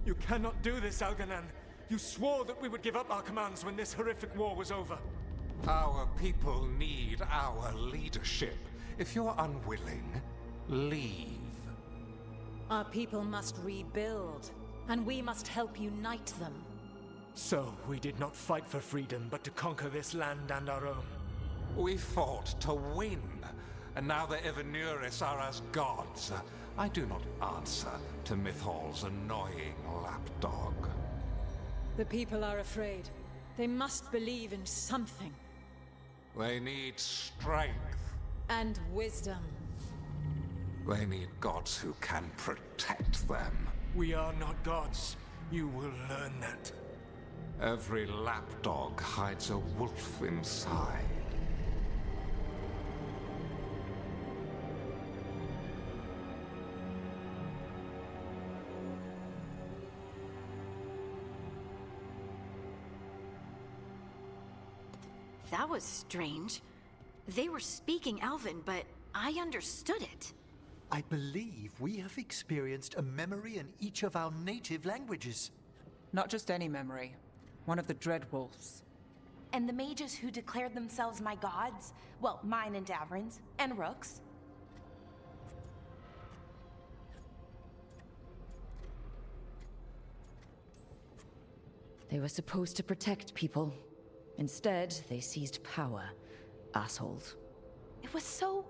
You cannot do this, Algernon. You swore that we would give up our commands when this horrific war was over. Our people need our leadership. If you're unwilling, leave. Our people must rebuild, and we must help unite them. So, we did not fight for freedom, but to conquer this land and our own. We fought to win, and now the Evenuris are as gods. I do not answer to Mythal's annoying lapdog. The people are afraid. They must believe in something. They need strength. And wisdom. They need gods who can protect them. We are not gods. You will learn that. Every lapdog hides a wolf inside. That was strange. They were speaking Elven, but I understood it. I believe we have experienced a memory in each of our native languages. Not just any memory. One of the Dreadwolves. And the mages who declared themselves my gods? Well, mine and Davrin's, and Rook's. They were supposed to protect people. Instead, they seized power. Assholes. It was so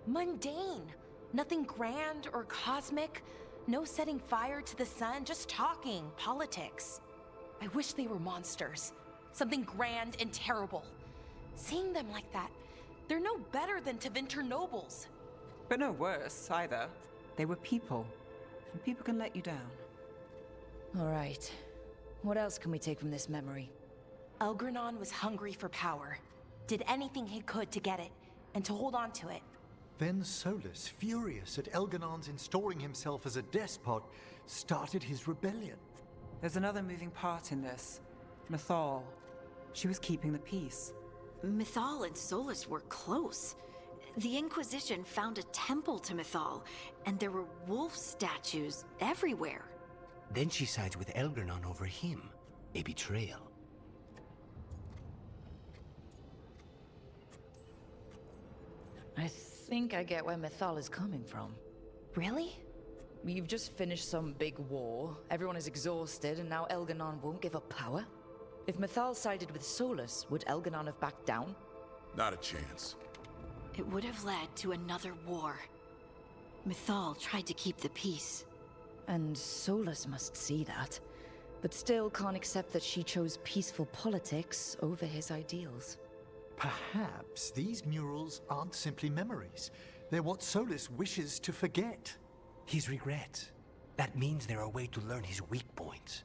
mundane. Nothing grand or cosmic. No setting fire to the sun, just talking, politics. I wish they were monsters. Something grand and terrible. Seeing them like that, they're no better than Tevinter nobles. But no worse, either. They were people. And people can let you down. All right. What else can we take from this memory? Elgranon was hungry for power. Did anything he could to get it, and to hold on to it. Then Solus, furious at Elganon's installing himself as a despot, started his rebellion. There's another moving part in this. Mythal. She was keeping the peace. Mythal and Solus were close. The Inquisition found a temple to Mythal, and there were wolf statues everywhere. Then she sides with Elgranon over him. A betrayal. I think I get where Mythal is coming from. Really? You've just finished some big war, everyone is exhausted, and now Elganon won't give up power? If Mythal sided with Solus, would Elganon have backed down? Not a chance. It would have led to another war. Mythal tried to keep the peace. And Solus must see that, but still can't accept that she chose peaceful politics over his ideals. Perhaps these murals aren't simply memories. They're what Solus wishes to forget. His regrets. That means they're a way to learn his weak points.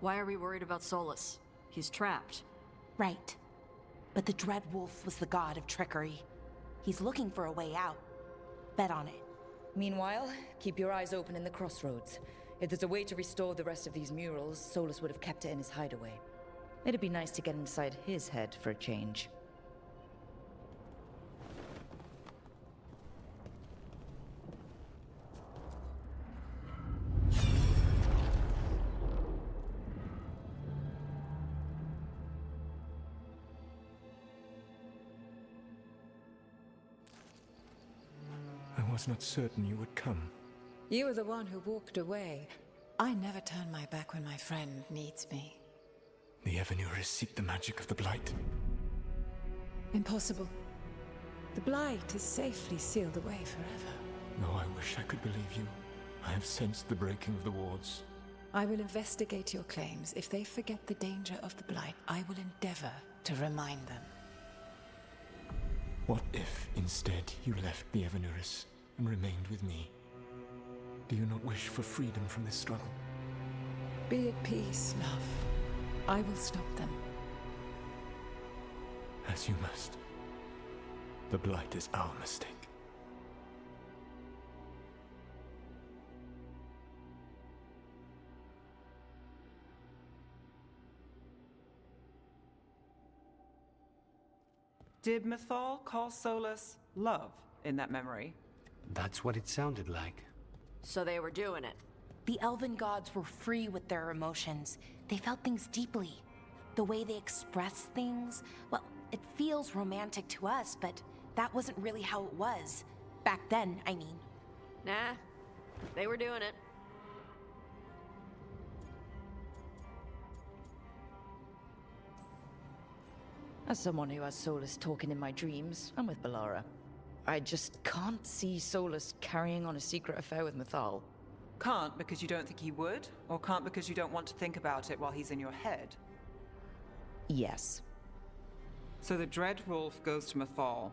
Why are we worried about Solus? He's trapped. Right. But the Dreadwolf was the god of trickery. He's looking for a way out. Bet on it. Meanwhile, keep your eyes open in the crossroads. If there's a way to restore the rest of these murals, Solus would have kept it in his hideaway. It'd be nice to get inside his head for a change. I was not certain you would come. You were the one who walked away. I never turn my back when my friend needs me. The Evenuris seek the magic of the Blight. Impossible. The Blight is safely sealed away forever. Though I wish I could believe you. I have sensed the breaking of the wards. I will investigate your claims. If they forget the danger of the Blight, I will endeavor to remind them. What if, instead, you left the Evenuris and remained with me? Do you not wish for freedom from this struggle? Be at peace, love. I will stop them. As you must. The Blight is our mistake. Did Mythal call Solus love in that memory? That's what it sounded like. So they were doing it. The elven gods were free with their emotions. They felt things deeply. The way they expressed things, well, it feels romantic to us, but that wasn't really how it was. Back then, I mean. Nah, they were doing it. As someone who has Solus talking in my dreams, I'm with Balara. I just can't see Solus carrying on a secret affair with Mythal. Can't because you don't think he would, or can't because you don't want to think about it while he's in your head? Yes. So the Dread Wolf goes to Mythal.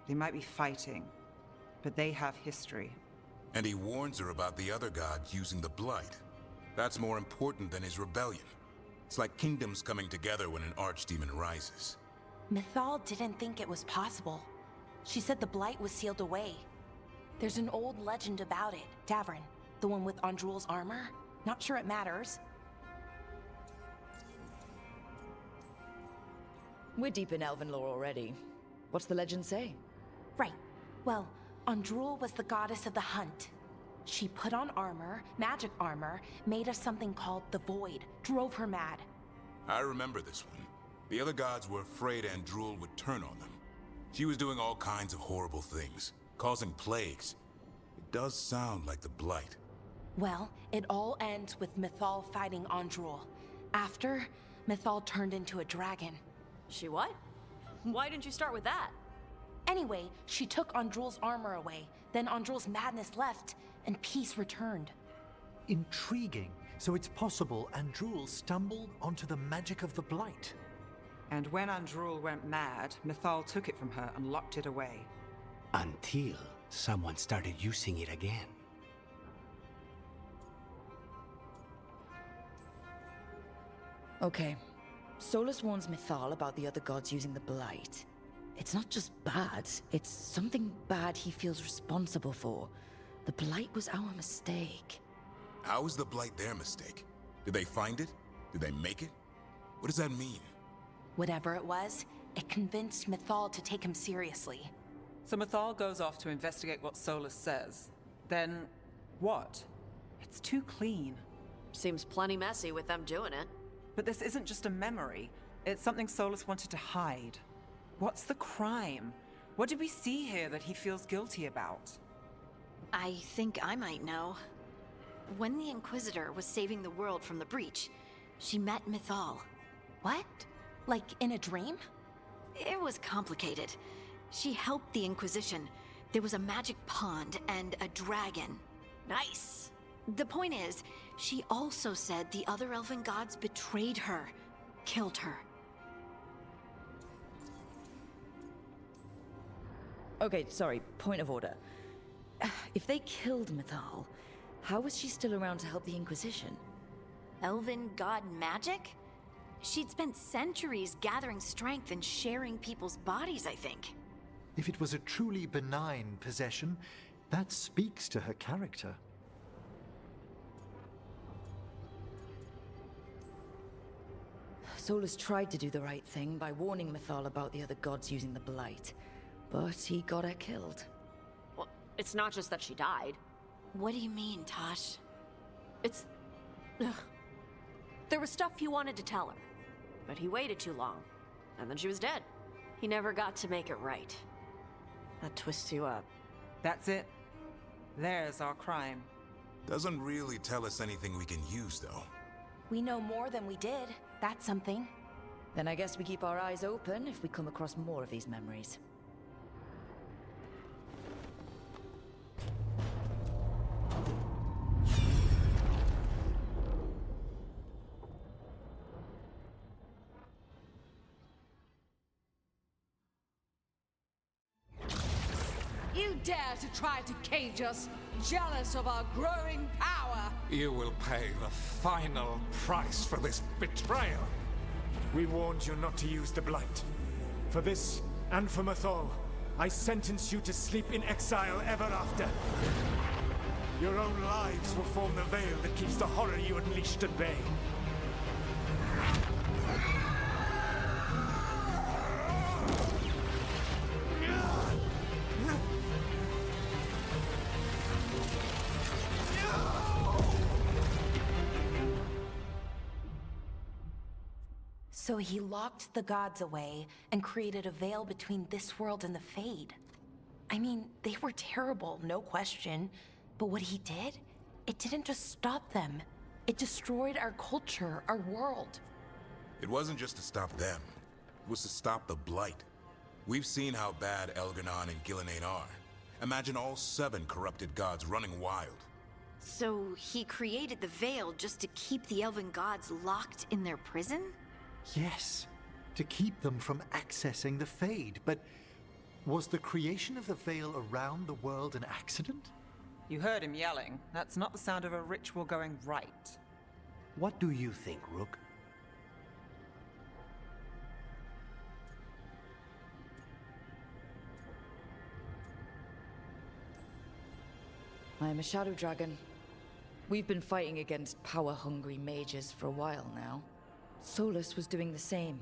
They might be fighting, but they have history. And he warns her about the other gods using the Blight. That's more important than his rebellion. It's like kingdoms coming together when an archdemon rises. Mythal didn't think it was possible. She said the Blight was sealed away. There's an old legend about it. Davrin, the one with Andrul's armor? Not sure it matters. We're deep in elven lore already. What's the legend say? Right. Well, Andrul was the goddess of the hunt. She put on armor, magic armor, made of something called the Void, drove her mad. I remember this one. The other gods were afraid Andrul would turn on them. She was doing all kinds of horrible things, causing plagues. It does sound like the Blight. Well, it all ends with Mythal fighting Andrul. After, Mythal turned into a dragon. She what? Why didn't you start with that? Anyway, she took Andrul's armor away, then Andrul's madness left, and peace returned. Intriguing. So it's possible Andrul stumbled onto the magic of the Blight. And when Andrul went mad, Mythal took it from her and locked it away. Until someone started using it again. Okay. Solus warns Mythal about the other gods using the Blight. It's not just bad, it's something bad he feels responsible for. The Blight was our mistake. How is the Blight their mistake? Did they find it? Did they make it? What does that mean? Whatever it was, it convinced Mythal to take him seriously. So Mythal goes off to investigate what Solus says. Then, what? It's too clean. Seems plenty messy with them doing it. But this isn't just a memory. It's something Solus wanted to hide. What's the crime? What did we see here that he feels guilty about? I think I might know. When the Inquisitor was saving the world from the breach, she met Mythal. What? Like in a dream? It was complicated. She helped the Inquisition. There was a magic pond and a dragon. Nice. The point is, she also said the other elven gods betrayed her, killed her. Okay, sorry, point of order. If they killed Mythal, how was she still around to help the Inquisition? Elven god magic? She'd spent centuries gathering strength and sharing people's bodies, I think. If it was a truly benign possession, that speaks to her character. Solus tried to do the right thing by warning Mythal about the other gods using the Blight, but he got her killed. Well, it's not just that she died. What do you mean, Tosh? It's... Ugh. There was stuff he wanted to tell her, but he waited too long, and then she was dead. He never got to make it right. That twists you up. That's it. There's our crime. Doesn't really tell us anything we can use, though. We know more than we did. That's something. Then I guess we keep our eyes open if we come across more of these memories. You dare to try to cage us, jealous of our growing power! You will pay the final price for this betrayal. We warned you not to use the Blight. For this, and for Mythal, I sentence you to sleep in exile ever after. Your own lives will form the veil that keeps the horror you unleashed at bay. So he locked the gods away and created a veil between this world and the Fade. I mean, they were terrible, no question. But what he did, it didn't just stop them. It destroyed our culture, our world. It wasn't just to stop them. It was to stop the Blight. We've seen how bad Elganon and Gillenane are. Imagine all 7 corrupted gods running wild. So he created the Veil just to keep the elven gods locked in their prison? Yes, to keep them from accessing the Fade. But was the creation of the Veil around the world an accident? You heard him yelling. That's not the sound of a ritual going right. What do you think, Rook? I am a shadow dragon. We've been fighting against power-hungry mages for a while now. Solus was doing the same.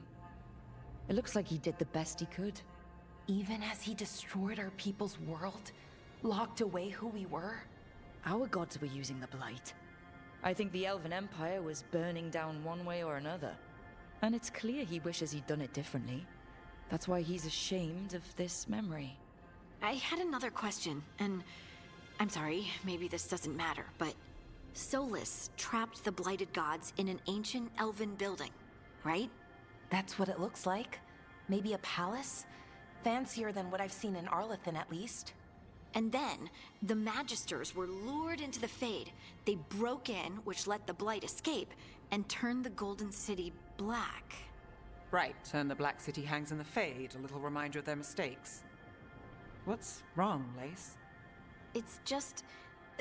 It looks like he did the best he could. Even as he destroyed our people's world, locked away who we were? Our gods were using the Blight. I think the Elven Empire was burning down one way or another. And it's clear he wishes he'd done it differently. That's why he's ashamed of this memory. I had another question, and I'm sorry, maybe this doesn't matter, but Solus trapped the blighted gods in an ancient elven building, right? That's what it looks like. Maybe a palace? Fancier than what I've seen in Arlethan, at least. And then, the Magisters were lured into the Fade. They broke in, which let the Blight escape, and turned the Golden City black. Right, and the Black City hangs in the Fade, a little reminder of their mistakes. What's wrong, Lace? It's just...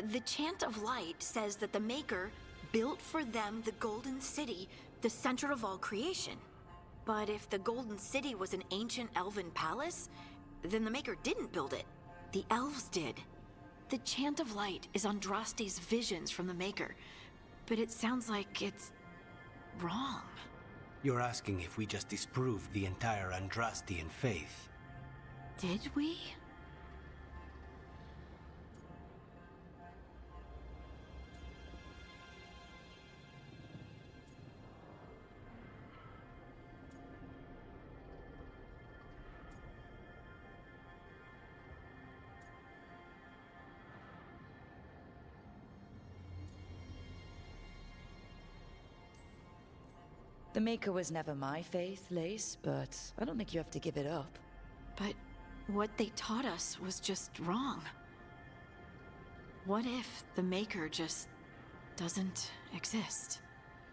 the Chant of Light says that the Maker built for them the Golden City, the center of all creation. But if the Golden City was an ancient elven palace, then the Maker didn't build it. The elves did. The Chant of Light is Andraste's visions from the Maker, but it sounds like it's wrong. You're asking if we just disproved the entire Andrastian faith. Did we? The Maker was never my faith, Lace, but I don't think you have to give it up. But what they taught us was just wrong. What if the Maker just doesn't exist?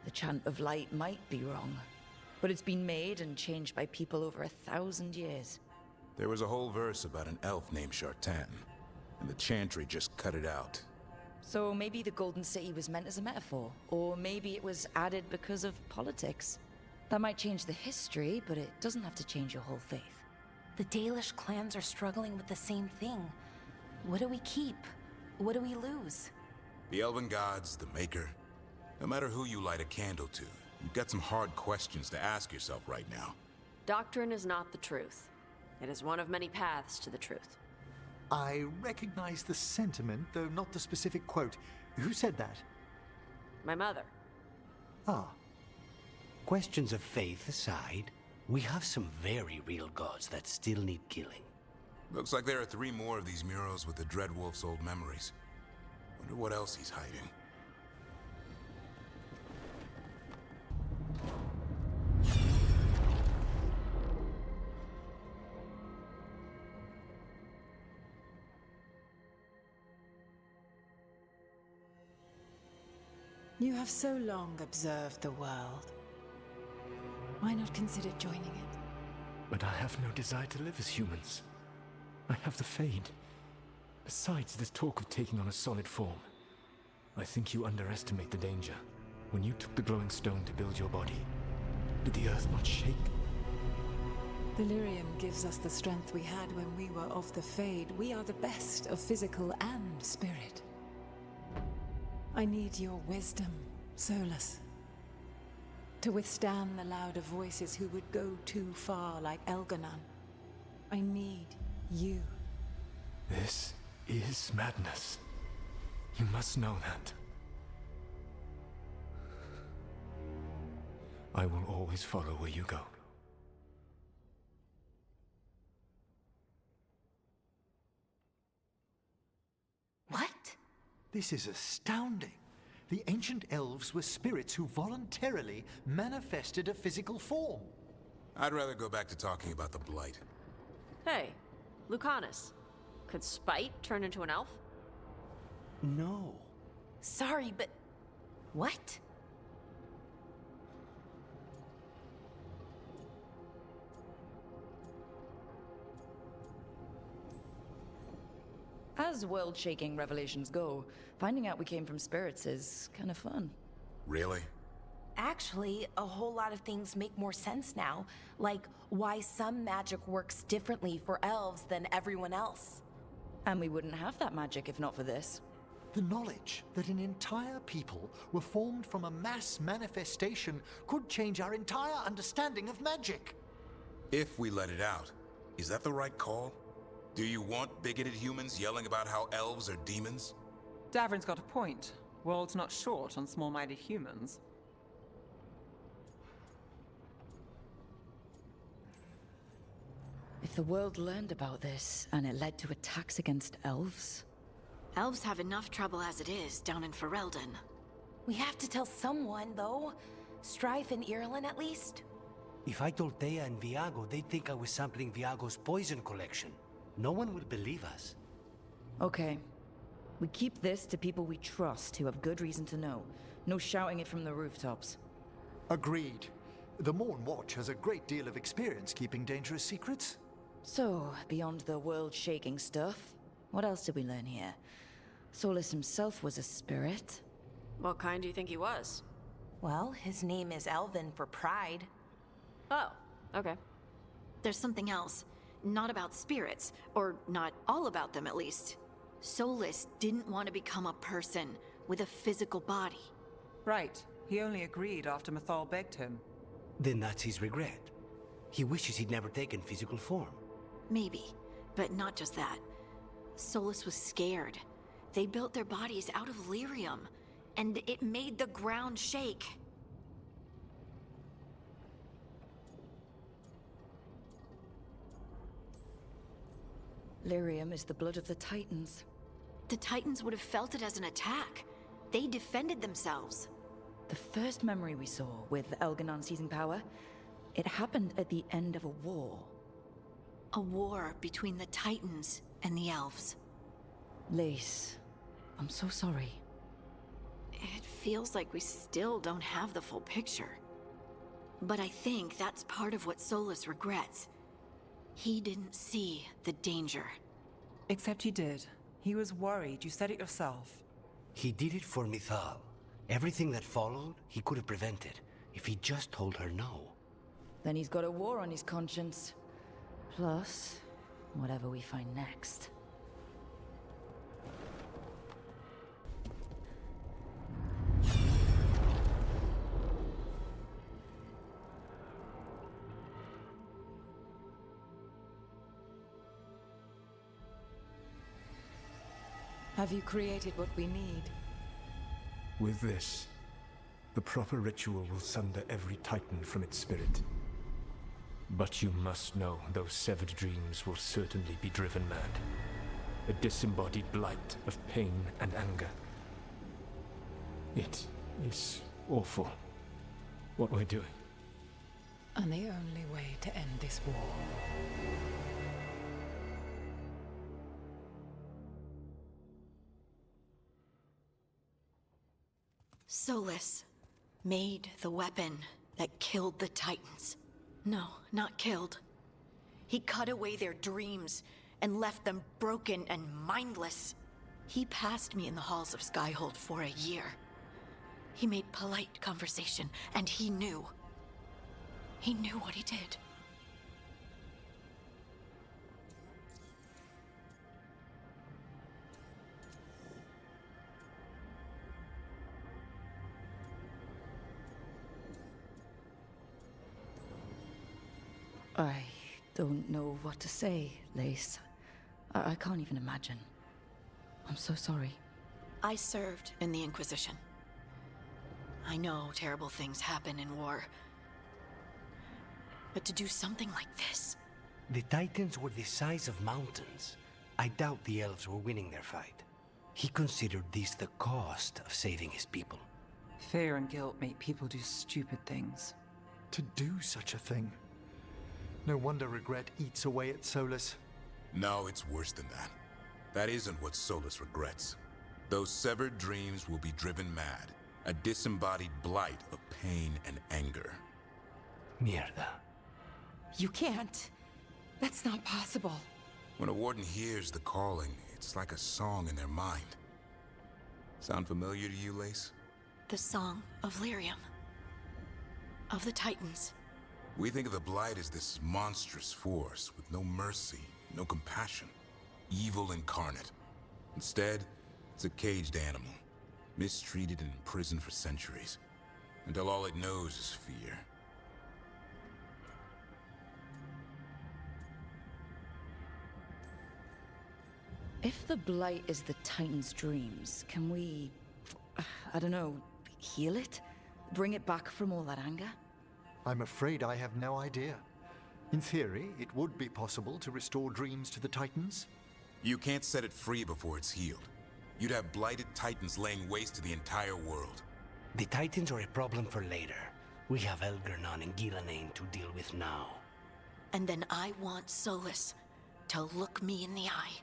The Chant of Light might be wrong, but it's been made and changed by people over 1,000 years. There was a whole verse about an elf named Shartan, and the Chantry just cut it out. So maybe the Golden City was meant as a metaphor, or maybe it was added because of politics. That might change the history, but it doesn't have to change your whole faith. The Dalish clans are struggling with the same thing. What do we keep? What do we lose? The Elven Gods, the Maker. No matter who you light a candle to, you've got some hard questions to ask yourself right now. Doctrine is not the truth. It is one of many paths to the truth. I recognize the sentiment, though not the specific quote. Who said that? My mother. Ah. Questions of faith aside, we have some very real gods that still need killing. Looks like there are 3 more of these murals with the Dreadwolf's old memories. Wonder what else he's hiding. You have so long observed the world. Why not consider joining it? But I have no desire to live as humans. I have the Fade. Besides, this talk of taking on a solid form. I think you underestimate the danger. When you took the glowing stone to build your body, did the earth not shake? Delirium gives us the strength we had when we were of the Fade. We are the best of physical and spirit. I need your wisdom, Solus. To withstand the louder voices who would go too far like Elganon. I need you. This is madness. You must know that. I will always follow where you go. What? This is astounding. The ancient elves were spirits who voluntarily manifested a physical form. I'd rather go back to talking about the Blight. Hey, Lucanus. Could Spite turn into an elf? No. Sorry, but... What? As world-shaking revelations go, finding out we came from spirits is kind of fun. Really? Actually, a whole lot of things make more sense now. Like why some magic works differently for elves than everyone else. And we wouldn't have that magic if not for this. The knowledge that an entire people were formed from a mass manifestation could change our entire understanding of magic. If we let it out, is that the right call? Do you want bigoted humans yelling about how elves are demons? Davrin's got a point. World's not short on small-minded humans. If the world learned about this, and it led to attacks against elves... Elves have enough trouble as it is down in Ferelden. We have to tell someone, though. Strife and Irulan, at least. If I told Thea and Viago, they'd think I was sampling Viago's poison collection. No one would believe us. Okay. We keep this to people we trust who have good reason to know. No shouting it from the rooftops. Agreed. The Morn Watch has a great deal of experience keeping dangerous secrets. So, beyond the world-shaking stuff, what else did we learn here? Solus himself was a spirit. What kind do you think he was? Well, his name is Elven for pride. Oh, okay. There's something else. Not about spirits, or not all about them at least. Solus didn't want to become a person with a physical body. Right. He only agreed after Mythal begged him. Then that's his regret. He wishes he'd never taken physical form. Maybe, but not just that. Solus was scared. They built their bodies out of lyrium, and it made the ground shake. Lyrium is the blood of the Titans. The Titans would have felt it as an attack. They defended themselves. The first memory we saw with Elganon seizing power, it happened at the end of a war. A war between the Titans and the elves. Lace, I'm so sorry. It feels like we still don't have the full picture. But I think that's part of what Solus regrets. He didn't see the danger. Except he did. He was worried. You said it yourself. He did it for Mythal. Everything that followed, he could have prevented, if he just told her no. Then he's got a war on his conscience. Plus, whatever we find next. Have you created what we need? With this, the proper ritual will sunder every Titan from its spirit. But you must know those severed dreams will certainly be driven mad. A disembodied blight of pain and anger. It is awful what we're doing. And the only way to end this war. Solus made the weapon that killed the Titans. No, not killed. He cut away their dreams and left them broken and mindless. He passed me in the halls of Skyhold for a year. He made polite conversation, and he knew. He knew what he did. I don't know what to say, Lace. I can't even imagine. I'm so sorry. I served in the Inquisition. I know terrible things happen in war, But to do something like this... The Titans were the size of mountains. I doubt the elves were winning their fight. He considered this the cost of saving his people. Fear and guilt make people do stupid things. To do such a thing. No wonder regret eats away at Solus. No, it's worse than that. That isn't what Solus regrets. Those severed dreams will be driven mad. A disembodied blight of pain and anger. Mierda. You can't. That's not possible. When a warden hears the calling, it's like a song in their mind. Sound familiar to you, Lace? The song of Lyrium. Of the Titans. We think of the Blight as this monstrous force with no mercy, no compassion. Evil incarnate. Instead, it's a caged animal. Mistreated and imprisoned for centuries. Until all it knows is fear. If the Blight is the Titan's dreams, can we... I don't know, heal it? Bring it back from all that anger? I'm afraid I have no idea. In theory, it would be possible to restore dreams to the Titans. You can't set it free before it's healed. You'd have blighted Titans laying waste to the entire world. The Titans are a problem for later. We have Elgernon and Gillanane to deal with now. And then I want Solus to look me in the eye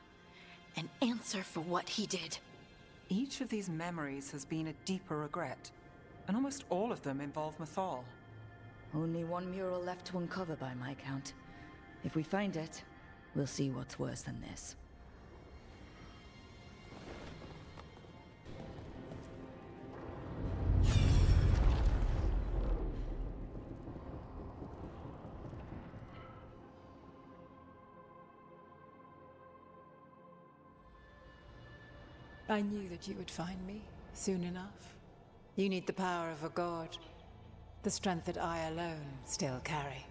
and answer for what he did. Each of these memories has been a deeper regret, and almost all of them involve Mythal. Only one mural left to uncover by my count. If we find it, we'll see what's worse than this. I knew that you would find me soon enough. You need the power of a god. The strength that I alone still carry.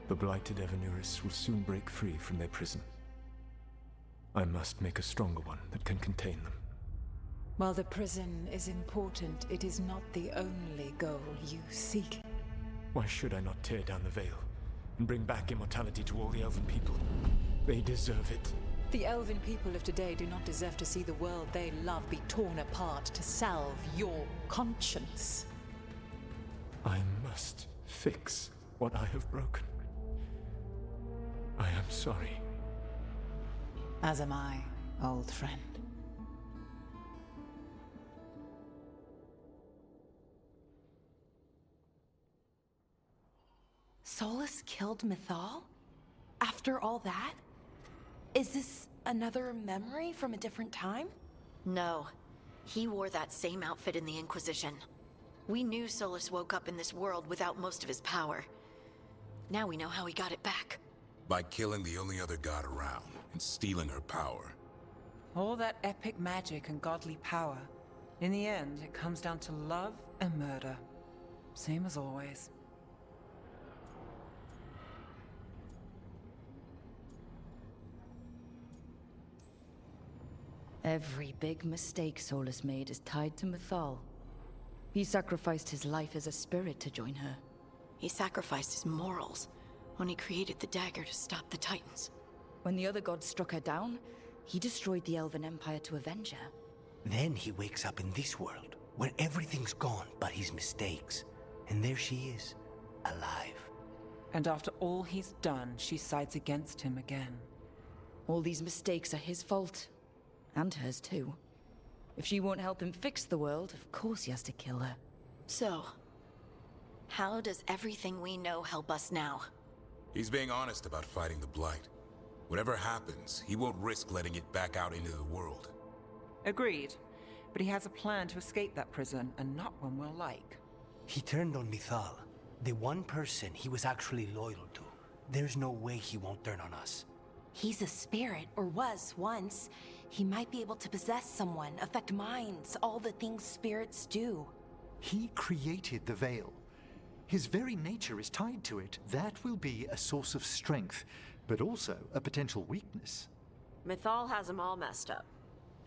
The blighted Evanuris will soon break free from their prison. I must make a stronger one that can contain them. While the prison is important, it is not the only goal you seek. Why should I not tear down the veil and bring back immortality to all the Elven people? They deserve it. The Elven people of today do not deserve to see the world they love be torn apart to salve your conscience. I must fix what I have broken. I am sorry. As am I, old friend. Solus killed Mythal? After all that? Is this another memory from a different time? No. He wore that same outfit in the Inquisition. We knew Solus woke up in this world without most of his power. Now we know how he got it back. By killing the only other god around and stealing her power. All that epic magic and godly power. In the end, it comes down to love and murder. Same as always. Every big mistake Solus made is tied to Mythal. He sacrificed his life as a spirit to join her. He sacrificed his morals when he created the dagger to stop the Titans. When the other gods struck her down, he destroyed the Elven Empire to avenge her. Then he wakes up in this world, where everything's gone but his mistakes. And there she is, alive. And after all he's done, she sides against him again. All these mistakes are his fault. And hers too. If she won't help him fix the world, of course he has to kill her. So, how does everything we know help us now? He's being honest about fighting the Blight. Whatever happens, he won't risk letting it back out into the world. Agreed. But he has a plan to escape that prison, and not one we'll like. He turned on Mythal, the one person he was actually loyal to. There's no way he won't turn on us. He's a spirit, or was once. He might be able to possess someone, affect minds, all the things spirits do. He created the Veil. His very nature is tied to it. That will be a source of strength, but also a potential weakness. Mythal has him all messed up.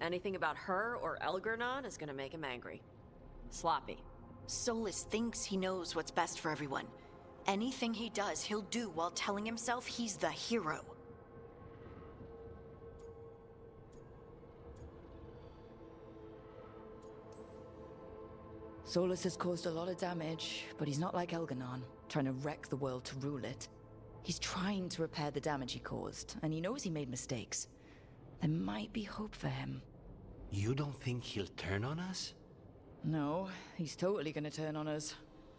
Anything about her or Elgernon is gonna make him angry. Sloppy. Solus thinks he knows what's best for everyone. Anything he does, he'll do while telling himself he's the hero. Solus has caused a lot of damage, but he's not like Elganon, trying to wreck the world to rule it. He's trying to repair the damage he caused, and he knows he made mistakes. There might be hope for him. You don't think he'll turn on us? No, he's totally gonna turn on us.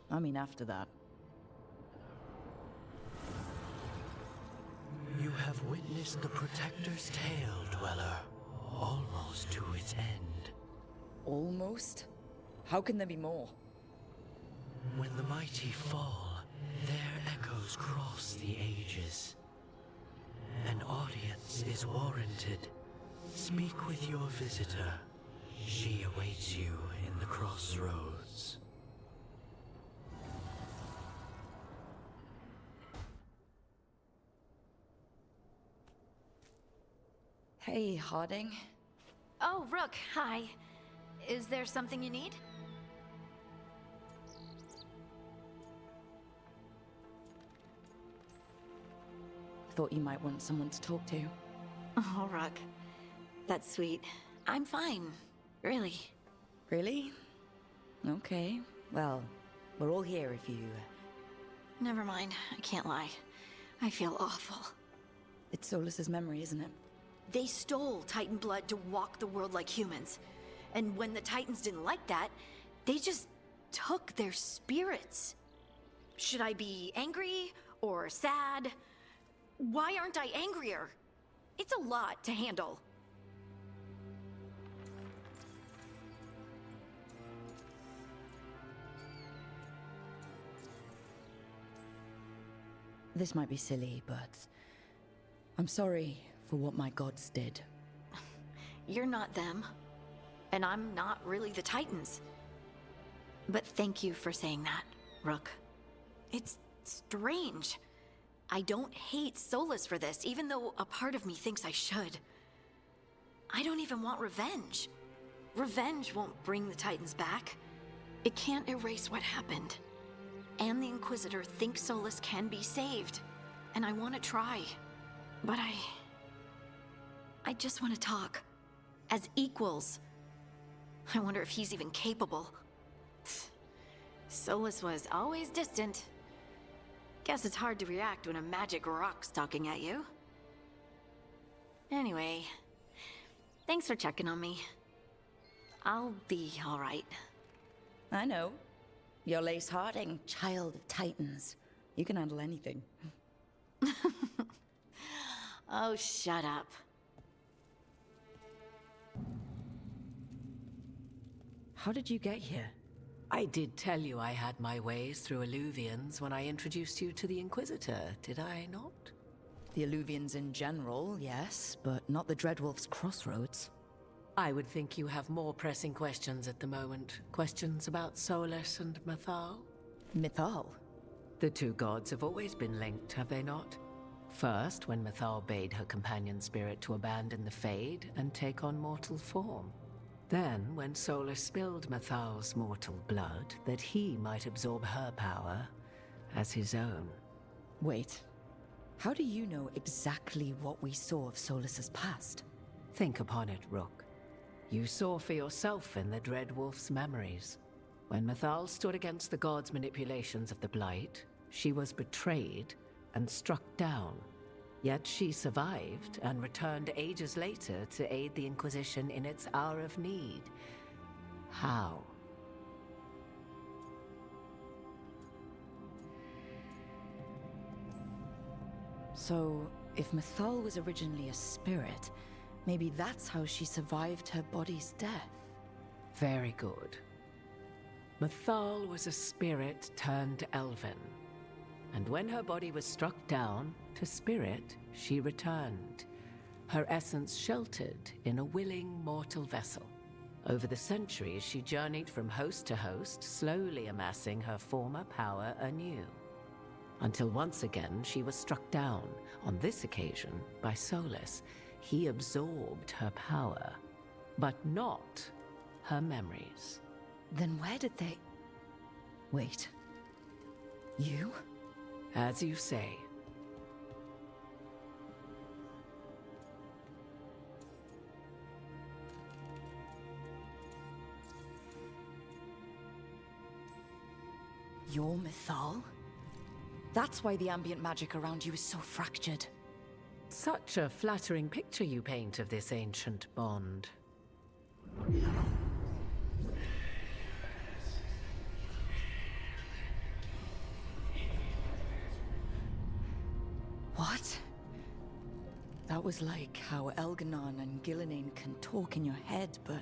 I mean, after that. You have witnessed the Protector's tale, Dweller. Almost to its end. Almost? How can there be more? When the mighty fall, their echoes cross the ages. An audience is warranted. Speak with your visitor. She awaits you in the crossroads. Hey, Harding. Oh, Rook, hi. Is there something you need? Thought you might want someone to talk to. Oh, Rook. That's sweet. I'm fine. Really. Really? Okay. Well, we're all here if you... Never mind. I can't lie. I feel awful. It's Solus's memory, isn't it? They stole Titan blood to walk the world like humans. And when the Titans didn't like that, they just took their spirits. Should I be angry or sad? Why aren't I angrier? It's a lot to handle. This might be silly, but I'm sorry for what my gods did. You're not them, and I'm not really the Titans. But thank you for saying that, Rook. It's strange. I don't hate Solus for this, even though a part of me thinks I should. I don't even want revenge. Revenge won't bring the Titans back. It can't erase what happened. And the Inquisitor thinks Solus can be saved. And I want to try. But I just want to talk. As equals. I wonder if he's even capable. Solus was always distant. Guess it's hard to react when a magic rock's talking at you. Anyway, thanks for checking on me. I'll be all right. I know. You're Lace Harding, child of Titans. You can handle anything. Oh, shut up. How did you get here? I did tell you I had my ways through Illuvians when I introduced you to the Inquisitor, did I not? The Illuvians in general, yes, but not the Dreadwolf's crossroads. I would think you have more pressing questions at the moment. Questions about Solus and Mythal? Mythal? The two gods have always been linked, have they not? First, when Mythal bade her companion spirit to abandon the Fade and take on mortal form. Then, when Solus spilled Mythal's mortal blood, that he might absorb her power as his own. Wait. How do you know exactly what we saw of Solus's past? Think upon it, Rook. You saw for yourself in the Dreadwolf's memories. When Mythal stood against the gods' manipulations of the Blight, she was betrayed and struck down. Yet she survived and returned ages later to aid the Inquisition in its hour of need. How? So, if Mythal was originally a spirit, maybe that's how she survived her body's death. Very good. Mythal was a spirit turned elven. And when her body was struck down, to spirit, she returned. Her essence sheltered in a willing mortal vessel. Over the centuries, she journeyed from host to host, slowly amassing her former power anew. Until once again, she was struck down, on this occasion, by Solus. He absorbed her power, but not her memories. Then where did they... Wait. You? As you say. You're Mythal? That's why the ambient magic around you is so fractured. Such a flattering picture you paint of this ancient bond. What? That was like how Elganon and Gillenane can talk in your head, but...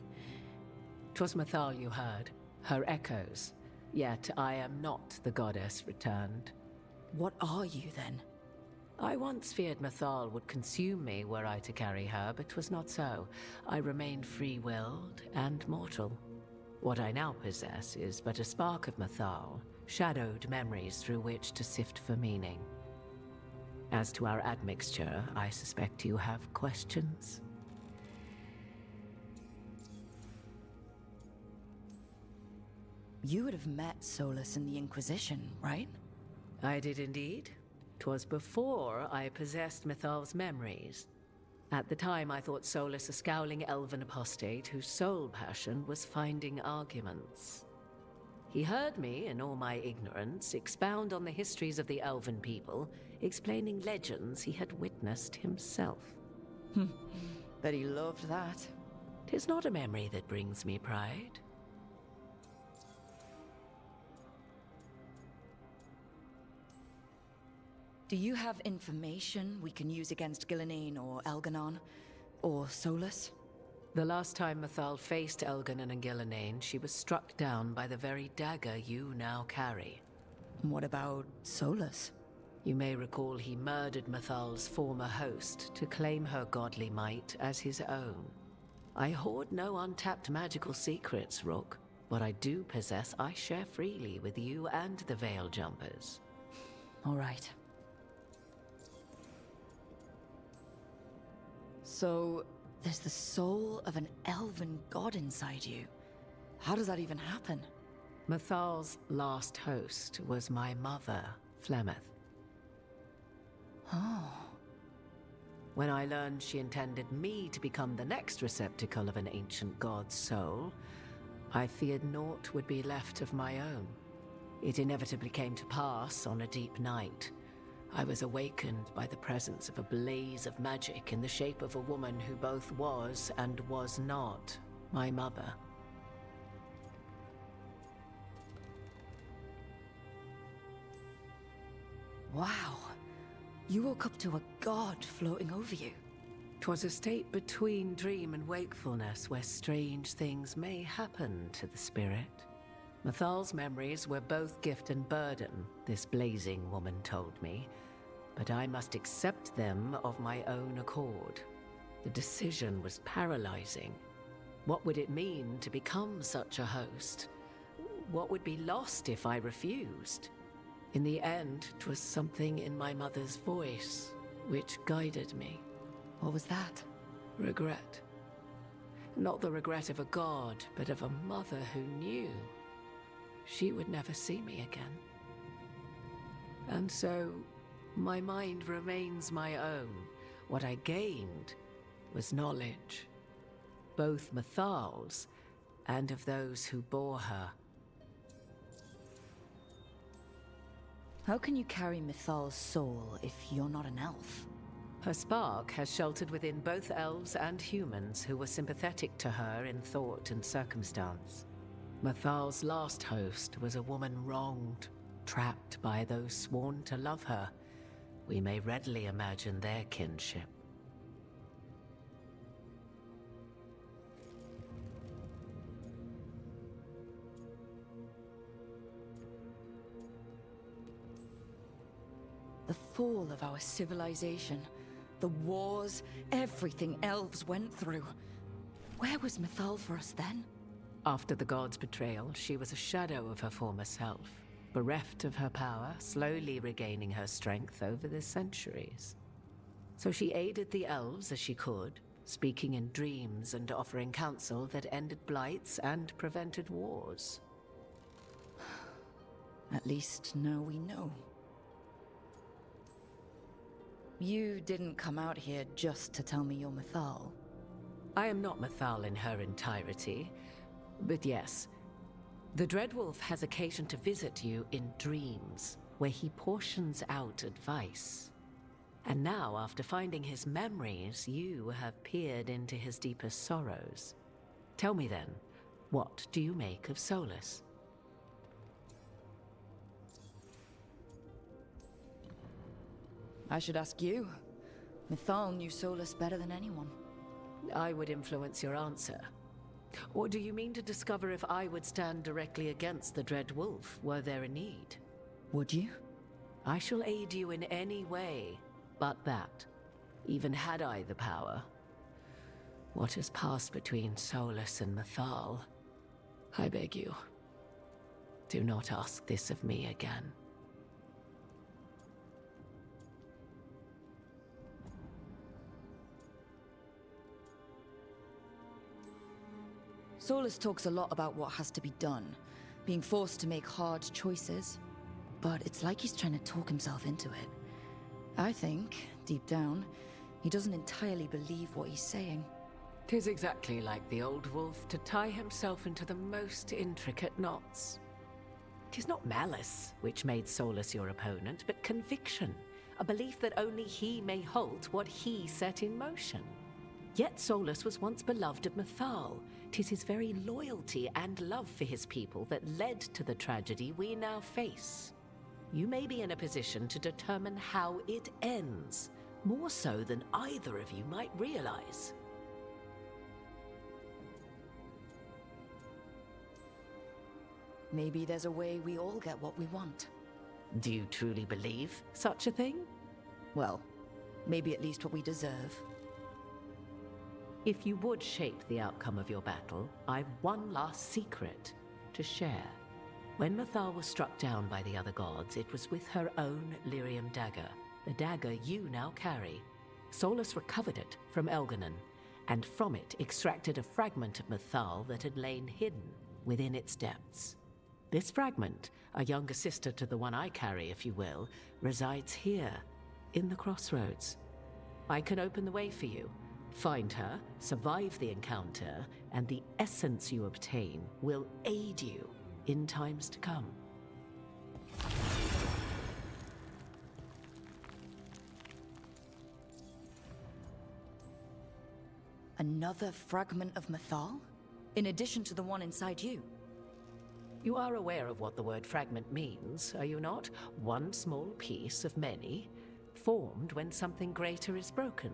'Twas Mythal you heard, her echoes. Yet I am not the goddess returned. What are you then? I once feared Mythal would consume me were I to carry her, but 'twas not so. I remained free-willed and mortal. What I now possess is but a spark of Mythal, shadowed memories through which to sift for meaning. As to our admixture, I suspect you have questions. You would have met Solus in the Inquisition, right? I did indeed. 'Twas before I possessed Mythal's memories. At the time, I thought Solus a scowling elven apostate whose sole passion was finding arguments. He heard me, in all my ignorance, expound on the histories of the elven people, explaining legends he had witnessed himself. Bet he loved that. 'Tis not a memory that brings me pride. Do you have information we can use against Gillenane or Elganon? Or Solus? The last time Mythal faced Elganon and Gillenane, she was struck down by the very dagger you now carry. What about Solus? You may recall he murdered Mythal's former host to claim her godly might as his own. I hoard no untapped magical secrets, Rook. What I do possess, I share freely with you and the Veil Jumpers. All right. So, there's the soul of an elven god inside you. How does that even happen? Mythal's last host was my mother, Flemeth. Oh. When I learned she intended me to become the next receptacle of an ancient god's soul, I feared naught would be left of my own. It inevitably came to pass on a deep night. I was awakened by the presence of a blaze of magic in the shape of a woman who both was and was not my mother. Wow. You woke up to a god floating over you. 'Twas a state between dream and wakefulness where strange things may happen to the spirit. Mythal's memories were both gift and burden, this blazing woman told me, but I must accept them of my own accord. The decision was paralyzing. What would it mean to become such a host? What would be lost if I refused? In the end, 'twas something in my mother's voice which guided me. What was that? Regret. Not the regret of a god, but of a mother who knew she would never see me again. And so, my mind remains my own. What I gained was knowledge, both Mythal's and of those who bore her. How can you carry Mythal's soul if you're not an elf? Her spark has sheltered within both elves and humans who were sympathetic to her in thought and circumstance. Mythal's last host was a woman wronged, trapped by those sworn to love her. We may readily imagine their kinship. The fall of our civilization, the wars, everything elves went through. Where was Mythal for us then? After the god's betrayal, she was a shadow of her former self, bereft of her power, slowly regaining her strength over the centuries. So she aided the elves as she could, speaking in dreams and offering counsel that ended blights and prevented wars. At least now we know. You didn't come out here just to tell me you're Mythal. I am not Mythal in her entirety, but yes. The Dreadwolf has occasion to visit you in dreams, where he portions out advice. And now, after finding his memories, you have peered into his deepest sorrows. Tell me then, what do you make of Solus? I should ask you. Mythal knew Solus better than anyone. I would influence your answer. Or do you mean to discover if I would stand directly against the Dread Wolf were there a need? Would you? I shall aid you in any way but that, even had I the power. What has passed between Solus and Mythal? I beg you, do not ask this of me again. Solus talks a lot about what has to be done, being forced to make hard choices. But it's like he's trying to talk himself into it. I think, deep down, he doesn't entirely believe what he's saying. 'Tis exactly like the old wolf to tie himself into the most intricate knots. 'Tis not malice which made Solus your opponent, but conviction, a belief that only he may halt what he set in motion. Yet Solus was once beloved of Mythal. 'Tis his very loyalty and love for his people that led to the tragedy we now face. You may be in a position to determine how it ends, more so than either of you might realize. Maybe there's a way we all get what we want. Do you truly believe such a thing? Well, maybe at least what we deserve. If you would shape the outcome of your battle, I've one last secret to share. When Mythal was struck down by the other gods, it was with her own lyrium dagger, the dagger you now carry. Solus recovered it from Elganon, and from it extracted a fragment of Mythal that had lain hidden within its depths. This fragment, a younger sister to the one I carry, if you will, resides here, in the crossroads. I can open the way for you. Find her, survive the encounter, and the essence you obtain will aid you in times to come. Another fragment of Mythal? In addition to the one inside you? You are aware of what the word fragment means, are you not? One small piece of many, formed when something greater is broken.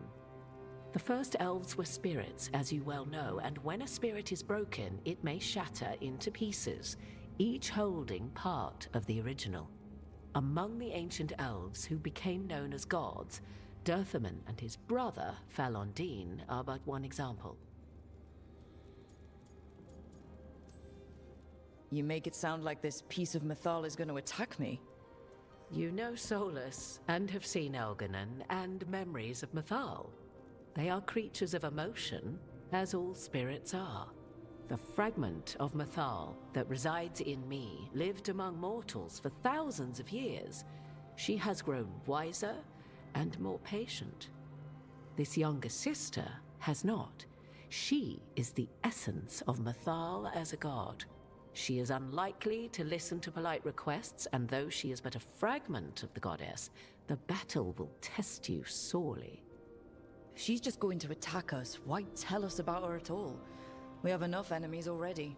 The first elves were spirits, as you well know, and when a spirit is broken, it may shatter into pieces, each holding part of the original. Among the ancient elves who became known as gods, Dirthaman and his brother, Falondine, are but one example. You make it sound like this piece of Mythal is going to attack me. You know Solus, and have seen Elganon, and memories of Mythal. They are creatures of emotion, as all spirits are. The fragment of Mythal that resides in me lived among mortals for thousands of years. She has grown wiser and more patient. This younger sister has not. She is the essence of Mythal as a god. She is unlikely to listen to polite requests, and though she is but a fragment of the goddess, the battle will test you sorely. If she's just going to attack us, why tell us about her at all? We have enough enemies already.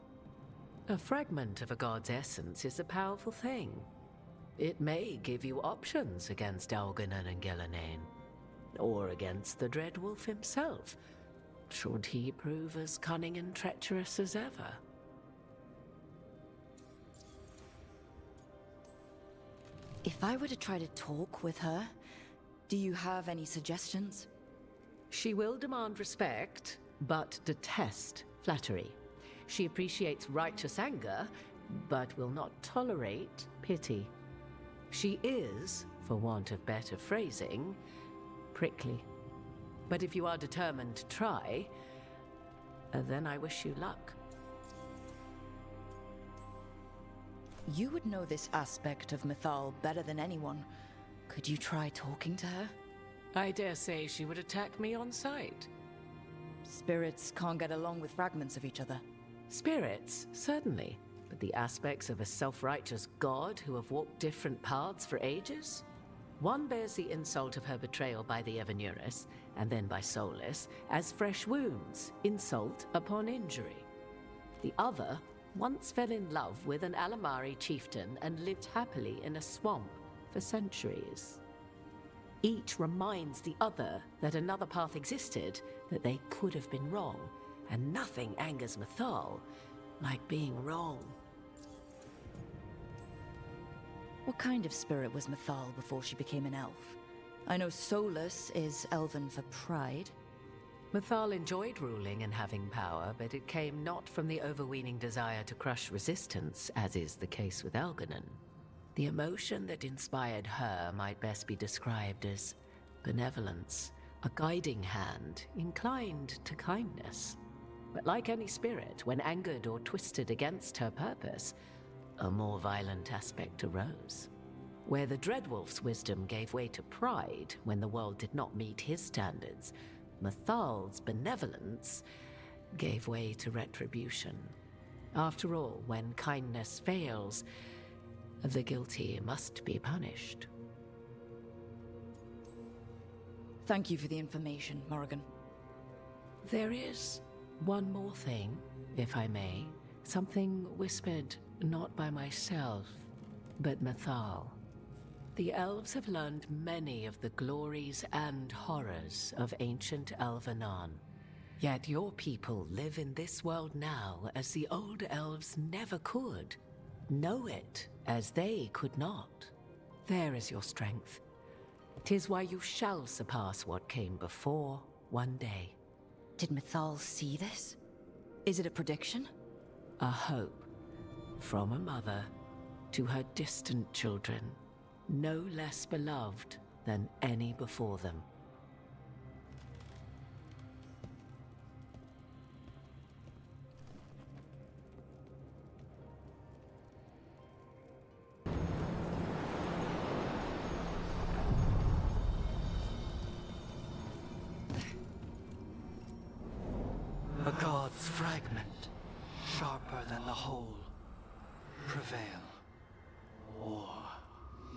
A fragment of a god's essence is a powerful thing. It may give you options against Elganon and Gillenane, or against the Dreadwolf himself, should he prove as cunning and treacherous as ever. If I were to try to talk with her, do you have any suggestions? She will demand respect, but detest flattery. She appreciates righteous anger, but will not tolerate pity. She is, for want of better phrasing, prickly. But if you are determined to try, then I wish you luck. You would know this aspect of Mythal better than anyone. Could you try talking to her? I dare say she would attack me on sight. Spirits can't get along with fragments of each other. Spirits, certainly. But the aspects of a self-righteous god who have walked different paths for ages? One bears the insult of her betrayal by the Evanuris, and then by Solus, as fresh wounds, insult upon injury. The other once fell in love with an Alamari chieftain and lived happily in a swamp for centuries. Each reminds the other that another path existed, that they could have been wrong, and nothing angers Mythal like being wrong. What kind of spirit was Mythal before she became an elf? I know Solus is elven for pride. Mythal enjoyed ruling and having power, but it came not from the overweening desire to crush resistance, as is the case with Elganon. The emotion that inspired her might best be described as benevolence, a guiding hand inclined to kindness. But like any spirit, when angered or twisted against her purpose, a more violent aspect arose. Where the Dreadwolf's wisdom gave way to pride when the world did not meet his standards, Mythal's benevolence gave way to retribution. After all, when kindness fails, the guilty must be punished. Thank you for the information, Morrigan. There is one more thing, if I may. Something whispered not by myself, but Mythal. The elves have learned many of the glories and horrors of ancient Elvenon. Yet your people live in this world now as the old elves never could. Know it as they could not. There is your strength. 'Tis why you shall surpass what came before one day. Did Mythal see this? Is it a prediction? A hope. From a mother to her distant children, no less beloved than any before them. A god's fragment, sharper than the whole. Prevail, or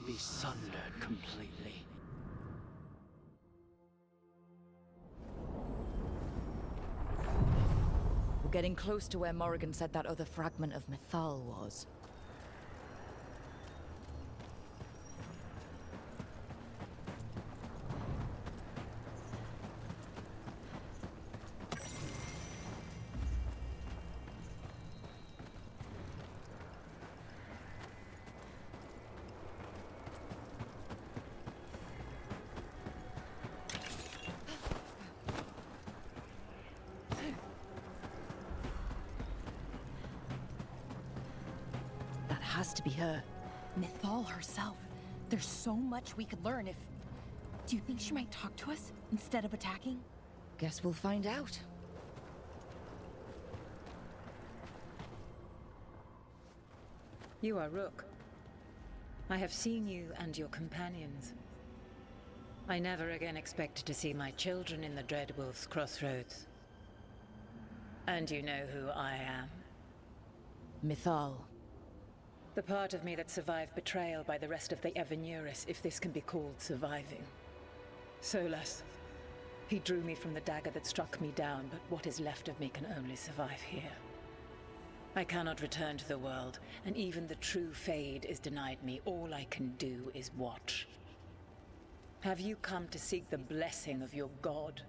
be sundered completely. We're getting close to where Morrigan said that other fragment of Mythal was. Has to be her. Mythal herself. There's so much we could learn if... Do you think she might talk to us instead of attacking? Guess we'll find out. You are Rook. I have seen you and your companions. I never again expected to see my children in the Dreadwolf's crossroads. And you know who I am. Mythal. The part of me that survived betrayal by the rest of the Evanuris, if this can be called surviving. Solus. He drew me from the dagger that struck me down, but what is left of me can only survive here. I cannot return to the world, and even the true Fade is denied me. All I can do is watch. Have you come to seek the blessing of your god?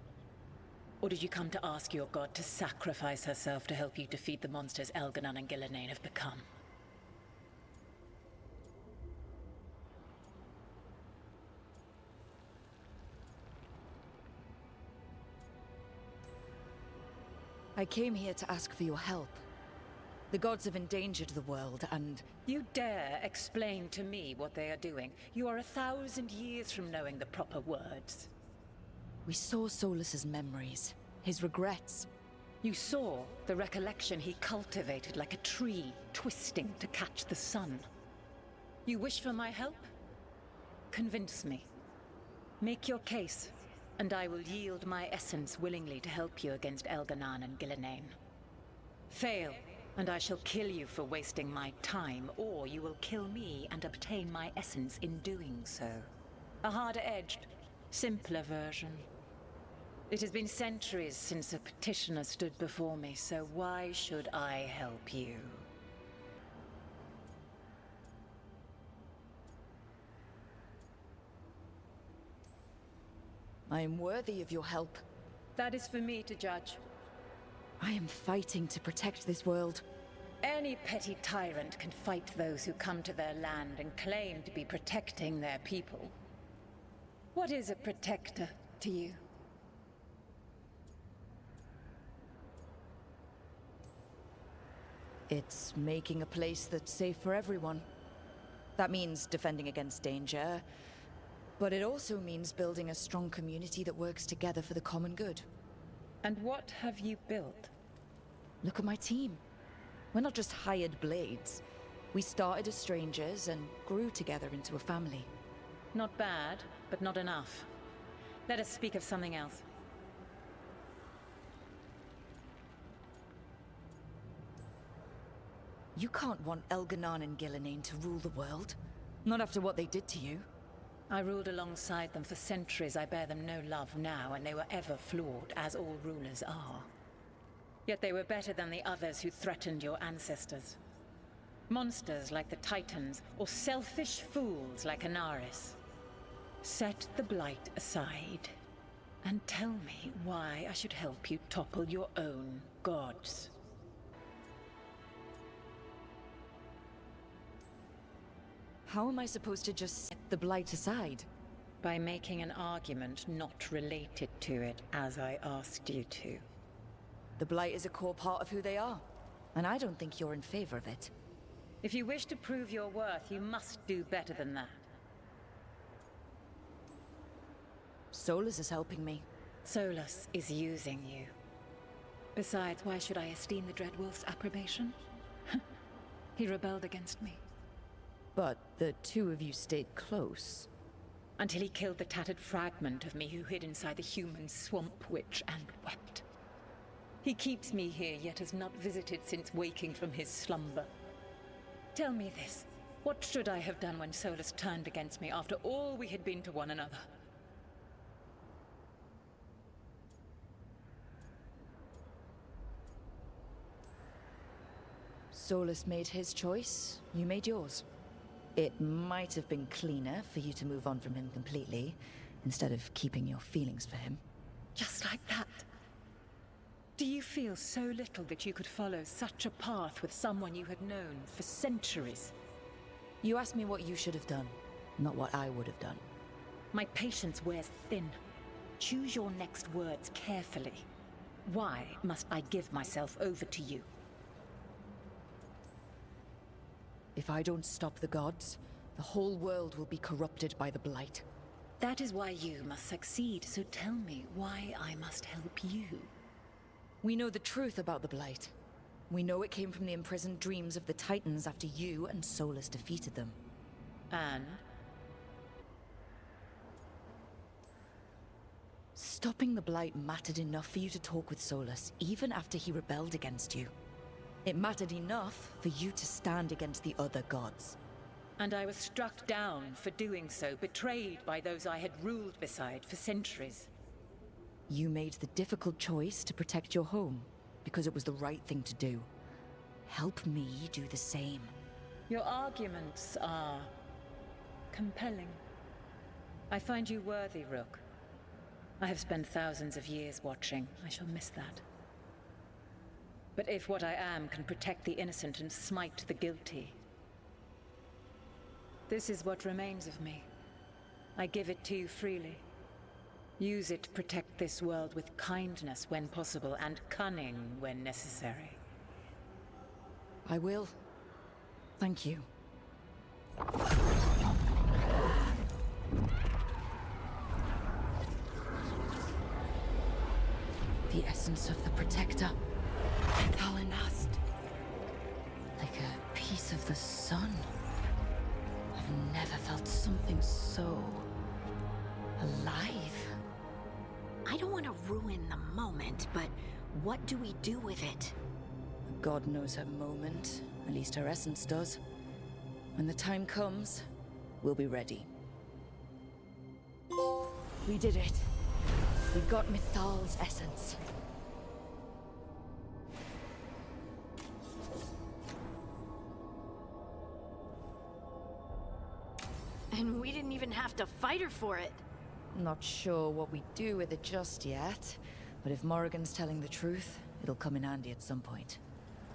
Or did you come to ask your god to sacrifice herself to help you defeat the monsters Elganon and Gillenane have become? I came here to ask for your help. The gods have endangered the world, and... You dare explain to me what they are doing? You are 1,000 years from knowing the proper words. We saw Solus's memories, his regrets. You saw the recollection he cultivated like a tree, twisting to catch the sun. You wish for my help? Convince me. Make your case. And I will yield my essence willingly to help you against Elganan and Gillenane. Fail, and I shall kill you for wasting my time, or you will kill me and obtain my essence in doing so. A harder-edged, simpler version. It has been centuries since a petitioner stood before me, so why should I help you? I am worthy of your help. That is for me to judge. I am fighting to protect this world. Any petty tyrant can fight those who come to their land and claim to be protecting their people. What is a protector to you? It's making a place that's safe for everyone. That means defending against danger, but it also means building a strong community that works together for the common good. And what have you built? Look at my team. We're not just hired blades. We started as strangers and grew together into a family. Not bad, but not enough. Let us speak of something else. You can't want Elganan and Gillenane to rule the world. Not after what they did to you. I ruled alongside them for centuries. I bear them no love now, and they were ever flawed, as all rulers are. Yet they were better than the others who threatened your ancestors. Monsters like the Titans, or selfish fools like Anaris. Set the Blight aside, and tell me why I should help you topple your own gods. How am I supposed to just set the Blight aside? By making an argument not related to it, as I asked you to. The Blight is a core part of who they are, and I don't think you're in favor of it. If you wish to prove your worth, you must do better than that. Solus is helping me. Solus is using you. Besides, why should I esteem the Dreadwolf's approbation? He rebelled against me. But the two of you stayed close. Until he killed the tattered fragment of me who hid inside the human swamp witch and wept. He keeps me here, yet has not visited since waking from his slumber. Tell me this. What should I have done when Solus turned against me after all we had been to one another? Solus made his choice, you made yours. It might have been cleaner for you to move on from him completely, instead of keeping your feelings for him. Just like that? Do you feel so little that you could follow such a path with someone you had known for centuries? You asked me what you should have done, not what I would have done. My patience wears thin. Choose your next words carefully. Why must I give myself over to you? If I don't stop the gods, the whole world will be corrupted by the Blight. That is why you must succeed, so tell me why I must help you. We know the truth about the Blight. We know it came from the imprisoned dreams of the Titans after you and Solus defeated them. And? Stopping the Blight mattered enough for you to talk with Solus, even after he rebelled against you. It mattered enough for you to stand against the other gods. And I was struck down for doing so, betrayed by those I had ruled beside for centuries. You made the difficult choice to protect your home, because it was the right thing to do. Help me do the same. Your arguments are compelling. I find you worthy, Rook. I have spent thousands of years watching. I shall miss that. But if what I am can protect the innocent and smite the guilty, this is what remains of me. I give it to you freely. Use it to protect this world with kindness when possible and cunning when necessary. I will. Thank you. The essence of the Protector. Thalanast. Like a piece of the sun. I've never felt something so alive. I don't want to ruin the moment, but what do we do with it? God knows her moment. At least her essence does. When the time comes, we'll be ready. We did it. We got Mythal's essence. And we didn't even have to fight her for it. Not sure what we do with it just yet, but if Morrigan's telling the truth, it'll come in handy at some point.